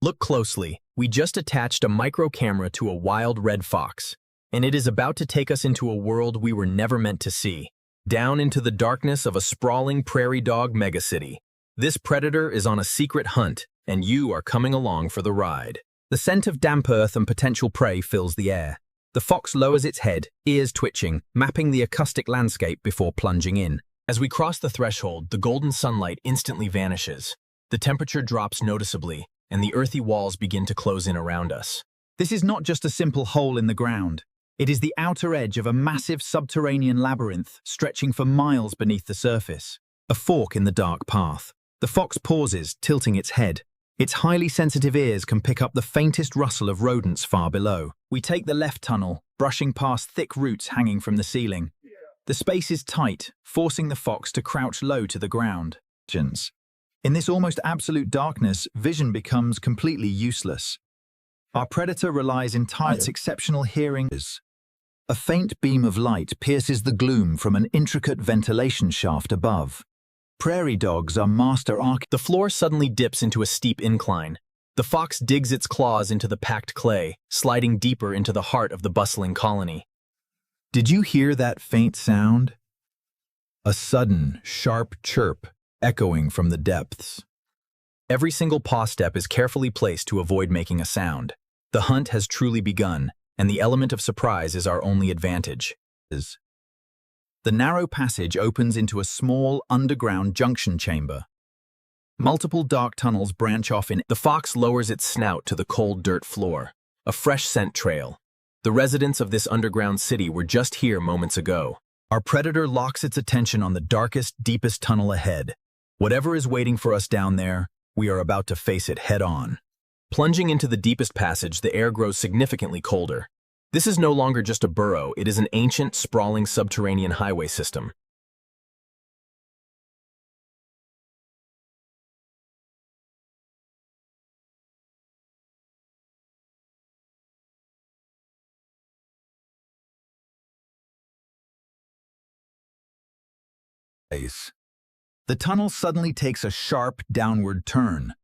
Look closely. We just attached a micro camera to a wild red fox, and it is about to take us into a world we were never meant to see, down into the darkness of a sprawling prairie dog megacity. This predator is on a secret hunt, and you are coming along for the ride. The scent of damp earth and potential prey fills the air. The fox lowers its head, ears twitching, mapping the acoustic landscape before plunging in. As we cross the threshold, the golden sunlight instantly vanishes. The temperature drops noticeably, and the earthy walls begin to close in around us. This is not just a simple hole in the ground. It is the outer edge of a massive subterranean labyrinth stretching for miles beneath the surface. A fork in the dark path. The fox pauses, tilting its head. Its highly sensitive ears can pick up the faintest rustle of rodents far below. We take the left tunnel, brushing past thick roots hanging from the ceiling. The space is tight, forcing the fox to crouch low to the ground. In this almost absolute darkness, vision becomes completely useless. Our predator relies entirely on its exceptional hearing. A faint beam of light pierces the gloom from an intricate ventilation shaft above. Prairie dogs are master architects. The floor suddenly dips into a steep incline. The fox digs its claws into the packed clay, sliding deeper into the heart of the bustling colony. Did you hear that faint sound? A sudden, sharp chirp echoing from the depths. Every single paw step is carefully placed to avoid making a sound. The hunt has truly begun, and the element of surprise is our only advantage. The narrow passage opens into a small, underground junction chamber. Multiple dark tunnels branch off in. The fox lowers its snout to the cold dirt floor. A fresh scent trail. The residents of this underground city were just here moments ago. Our predator locks its attention on the darkest, deepest tunnel ahead. Whatever is waiting for us down there, we are about to face it head-on. Plunging into the deepest passage, the air grows significantly colder. This is no longer just a burrow, it is an ancient, sprawling subterranean highway system. The tunnel suddenly takes a sharp, downward turn.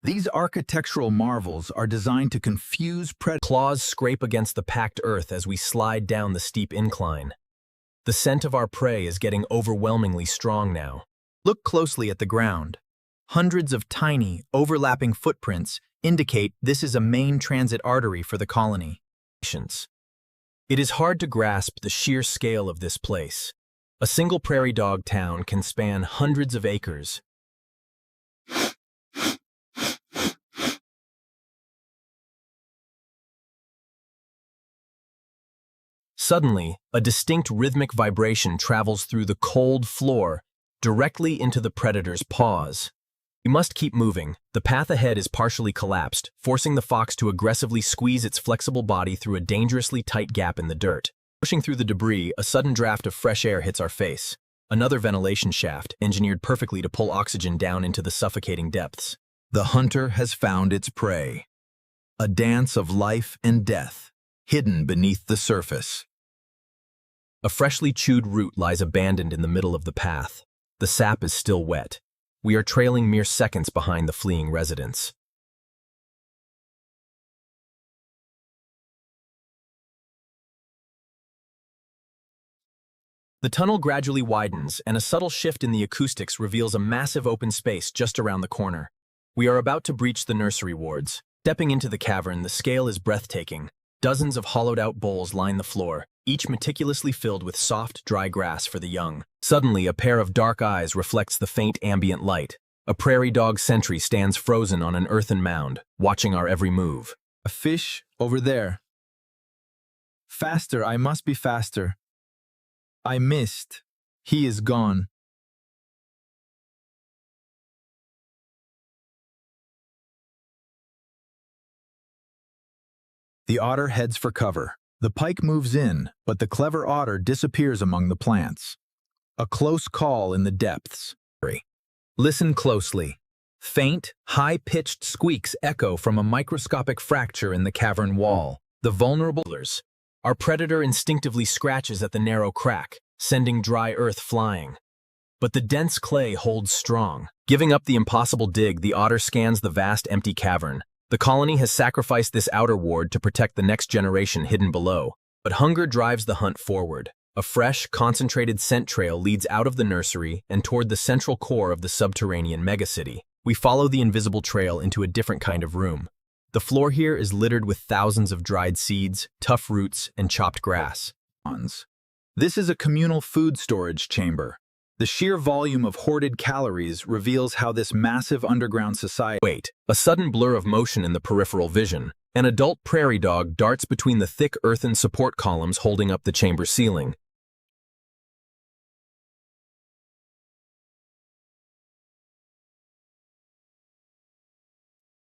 These architectural marvels are designed to confuse predators. Claws scrape against the packed earth as we slide down the steep incline. The scent of our prey is getting overwhelmingly strong now. Look closely at the ground. Hundreds of tiny, overlapping footprints indicate this is a main transit artery for the colony. It is hard to grasp the sheer scale of this place. A single prairie dog town can span hundreds of acres. Suddenly, a distinct rhythmic vibration travels through the cold floor, directly into the predator's paws. We must keep moving. The path ahead is partially collapsed, forcing the fox to aggressively squeeze its flexible body through a dangerously tight gap in the dirt. Pushing through the debris, a sudden draft of fresh air hits our face. Another ventilation shaft, engineered perfectly to pull oxygen down into the suffocating depths. The hunter has found its prey. A dance of life and death, hidden beneath the surface. A freshly chewed root lies abandoned in the middle of the path. The sap is still wet. We are trailing mere seconds behind the fleeing residents. The tunnel gradually widens, and a subtle shift in the acoustics reveals a massive open space just around the corner. We are about to breach the nursery wards. Stepping into the cavern, the scale is breathtaking. Dozens of hollowed-out bowls line the floor, each meticulously filled with soft, dry grass for the young. Suddenly, a pair of dark eyes reflects the faint ambient light. A prairie dog sentry stands frozen on an earthen mound, watching our every move. A fish over there. Faster, I must be faster. I missed. He is gone. The otter heads for cover. The pike moves in, but the clever otter disappears among the plants. A close call in the depths. Listen closely. Faint, high-pitched squeaks echo from a microscopic fracture in the cavern wall. The vulnerable. Our predator instinctively scratches at the narrow crack, sending dry earth flying. But the dense clay holds strong. Giving up the impossible dig, the otter scans the vast empty cavern. The colony has sacrificed this outer ward to protect the next generation hidden below, but hunger drives the hunt forward. A fresh, concentrated scent trail leads out of the nursery and toward the central core of the subterranean megacity. We follow the invisible trail into a different kind of room. The floor here is littered with thousands of dried seeds, tough roots, and chopped grass. This is a communal food storage chamber. The sheer volume of hoarded calories reveals how this massive underground society— Wait, a sudden blur of motion in the peripheral vision. An adult prairie dog darts between the thick earthen support columns holding up the chamber ceiling.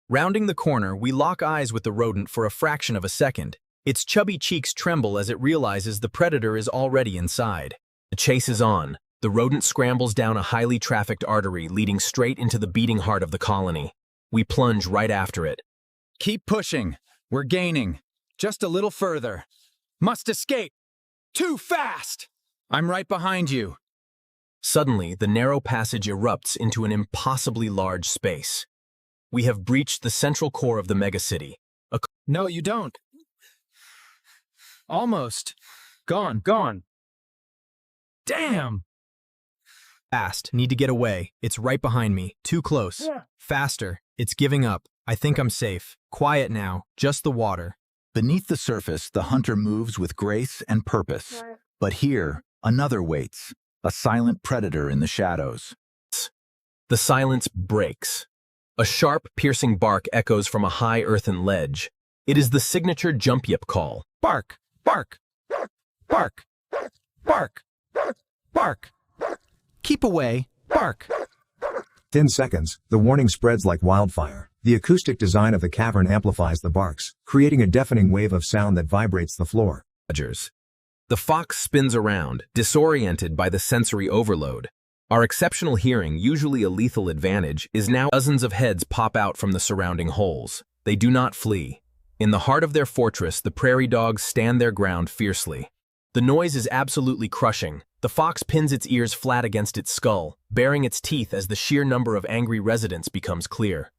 Rounding the corner, we lock eyes with the rodent for a fraction of a second. Its chubby cheeks tremble as it realizes the predator is already inside. The chase is on. The rodent scrambles down a highly trafficked artery leading straight into the beating heart of the colony. We plunge right after it. Keep pushing. We're gaining. Just a little further. Must escape. Too fast! I'm right behind you. Suddenly, the narrow passage erupts into an impossibly large space. We have breached the central core of the megacity. No, you don't. Almost. Gone. Damn! Fast. Need to get away. It's right behind me. Too close. Faster. It's giving up. I think I'm safe. Quiet now. Just the water. Beneath the surface, the hunter moves with grace and purpose. But here, another waits. A silent predator in the shadows. The silence breaks. A sharp, piercing bark echoes from a high earthen ledge. It is the signature jump-yip call. Bark! Bark! Bark! Bark! Bark! Keep away! Bark! Within seconds, the warning spreads like wildfire. The acoustic design of the cavern amplifies the barks, creating a deafening wave of sound that vibrates the floor. The fox spins around, disoriented by the sensory overload. Our exceptional hearing, usually a lethal advantage, is now dozens of heads pop out from the surrounding holes. They do not flee. In the heart of their fortress, the prairie dogs stand their ground fiercely. The noise is absolutely crushing. The fox pins its ears flat against its skull, baring its teeth as the sheer number of angry residents becomes clear.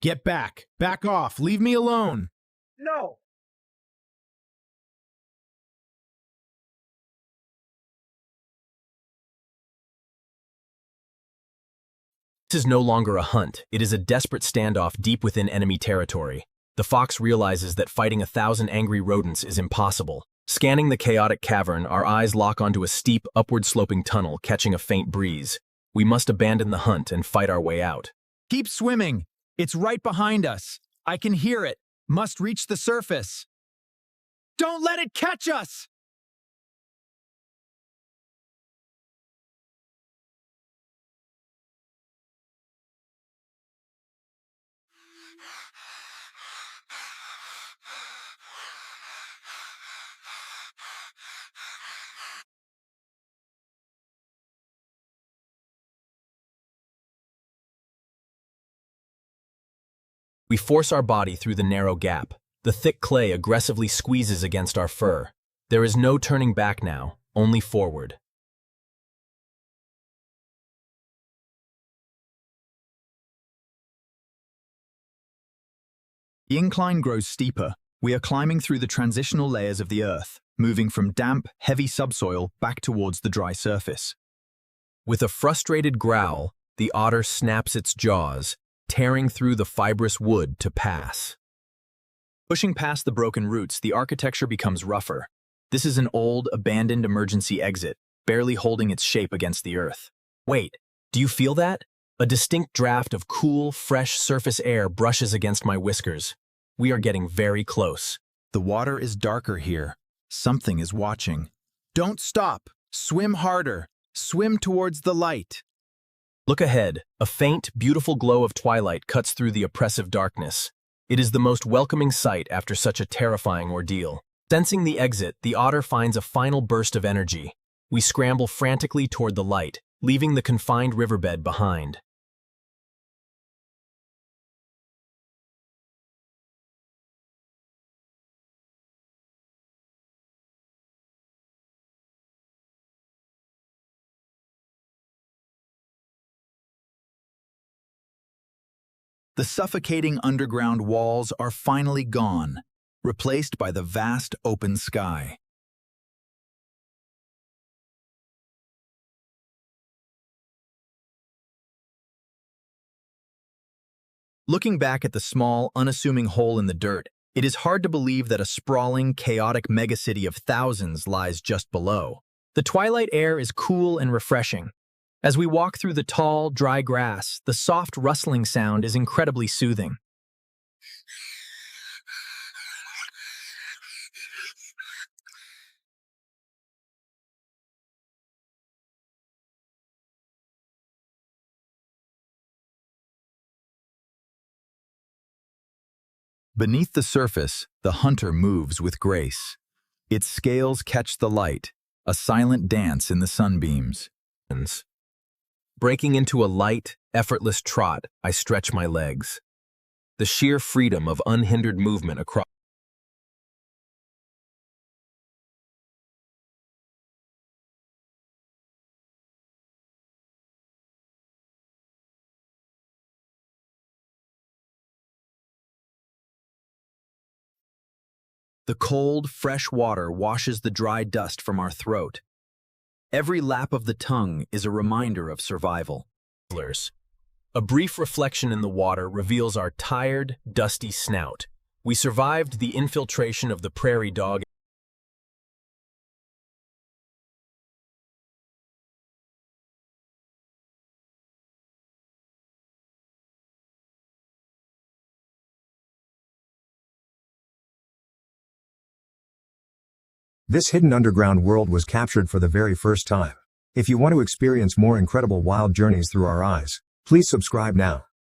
Get back! Back off! Leave me alone! No! This is no longer a hunt. It is a desperate standoff deep within enemy territory. The fox realizes that fighting 1,000 angry rodents is impossible. Scanning the chaotic cavern, our eyes lock onto a steep, upward-sloping tunnel, catching a faint breeze. We must abandon the hunt and fight our way out. Keep swimming! It's right behind us. I can hear it. Must reach the surface. Don't let it catch us! We force our body through the narrow gap. The thick clay aggressively squeezes against our fur. There is no turning back now, only forward. The incline grows steeper. We are climbing through the transitional layers of the earth, moving from damp, heavy subsoil back towards the dry surface. With a frustrated growl, the otter snaps its jaws, tearing through the fibrous wood to pass. Pushing past the broken roots, the architecture becomes rougher. This is an old, abandoned emergency exit, barely holding its shape against the earth. Wait, do you feel that? A distinct draft of cool, fresh surface air brushes against my whiskers. We are getting very close. The water is darker here. Something is watching. Don't stop. Swim harder. Swim towards the light. Look ahead. A faint, beautiful glow of twilight cuts through the oppressive darkness. It is the most welcoming sight after such a terrifying ordeal. Sensing the exit, the otter finds a final burst of energy. We scramble frantically toward the light, leaving the confined riverbed behind. The suffocating underground walls are finally gone, replaced by the vast open sky. Looking back at the small, unassuming hole in the dirt, it is hard to believe that a sprawling, chaotic megacity of thousands lies just below. The twilight air is cool and refreshing. As we walk through the tall, dry grass, the soft rustling sound is incredibly soothing. Beneath the surface, the hunter moves with grace. Its scales catch the light, a silent dance in the sunbeams. Breaking into a light, effortless trot, I stretch my legs. The sheer freedom of unhindered movement across the cold, fresh water washes the dry dust from our throat. Every lap of the tongue is a reminder of survival. A brief reflection in the water reveals our tired, dusty snout. We survived the infiltration of the prairie dog. This hidden underground world was captured for the very first time. If you want to experience more incredible wild journeys through our eyes, please subscribe now.